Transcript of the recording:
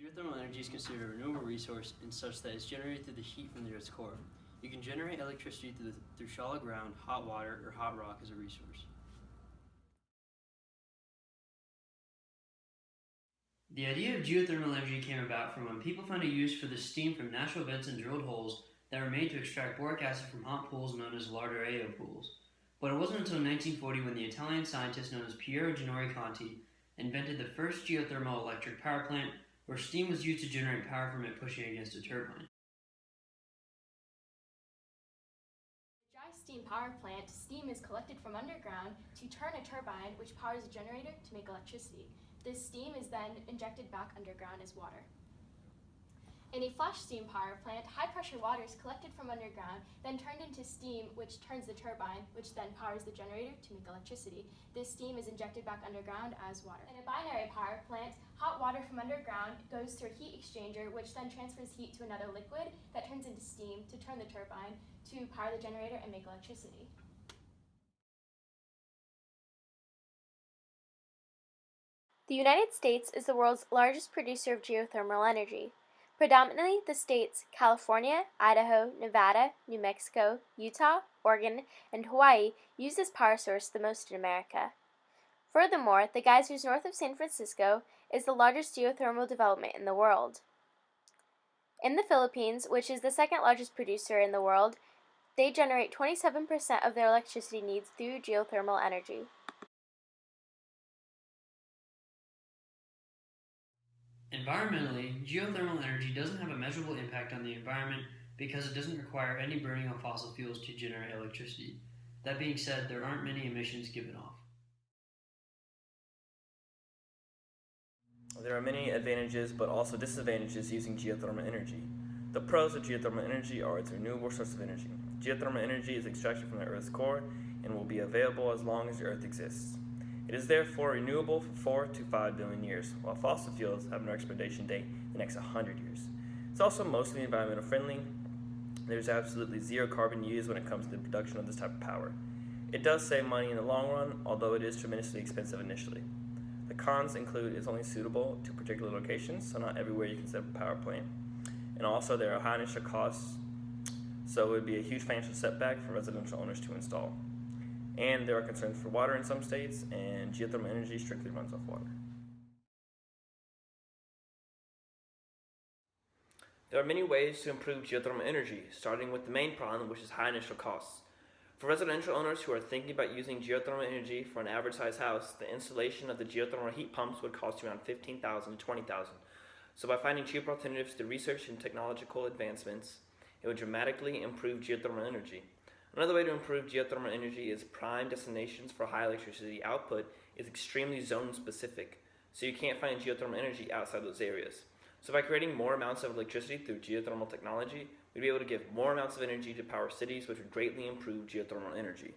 Geothermal energy is considered a renewable resource in such that it's generated through the heat from the Earth's core. You can generate electricity through shallow ground, hot water, or hot rock as a resource. The idea of geothermal energy came about from when people found a use for the steam from natural vents and drilled holes that were made to extract boric acid from hot pools known as Larder-Aio pools. But it wasn't until 1940 when the Italian scientist known as Piero Gennaro Conti invented the first geothermal electric power plant where steam was used to generate power from it pushing against a turbine. The dry steam power plant, steam is collected from underground to turn a turbine which powers a generator to make electricity. This steam is then injected back underground as water. In a flash steam power plant, high-pressure water is collected from underground, then turned into steam, which turns the turbine, which then powers the generator to make electricity. This steam is injected back underground as water. In a binary power plant, hot water from underground goes through a heat exchanger, which then transfers heat to another liquid that turns into steam to turn the turbine to power the generator and make electricity. The United States is the world's largest producer of geothermal energy. Predominantly, the states California, Idaho, Nevada, New Mexico, Utah, Oregon, and Hawaii use this power source the most in America. Furthermore, the geysers north of San Francisco is the largest geothermal development in the world. In the Philippines, which is the second largest producer in the world, they generate 27% of their electricity needs through geothermal energy. Environmentally, geothermal energy doesn't have a measurable impact on the environment because it doesn't require any burning of fossil fuels to generate electricity. That being said, there aren't many emissions given off. There are many advantages but also disadvantages using geothermal energy. The pros of geothermal energy are its renewable source of energy. Geothermal energy is extracted from the Earth's core and will be available as long as the Earth exists. It is therefore renewable for 4 to 5 billion years, while fossil fuels have no expiration date in the next 100 years. It's also mostly environmental friendly. There's absolutely zero carbon used when it comes to the production of this type of power. It does save money in the long run, although it is tremendously expensive initially. The cons include it's only suitable to particular locations, so not everywhere you can set up a power plant. And also there are high initial costs, so it would be a huge financial setback for residential owners to install. And there are concerns for water in some states, and geothermal energy strictly runs off water. There are many ways to improve geothermal energy, starting with the main problem, which is high initial costs. For residential owners who are thinking about using geothermal energy for an average-sized house, the installation of the geothermal heat pumps would cost you around $15,000 to $20,000. So by finding cheaper alternatives through research and technological advancements, it would dramatically improve geothermal energy. Another way to improve geothermal energy is prime destinations for high electricity output is extremely zone specific, so you can't find geothermal energy outside those areas. So by creating more amounts of electricity through geothermal technology, we'd be able to give more amounts of energy to power cities, which would greatly improve geothermal energy.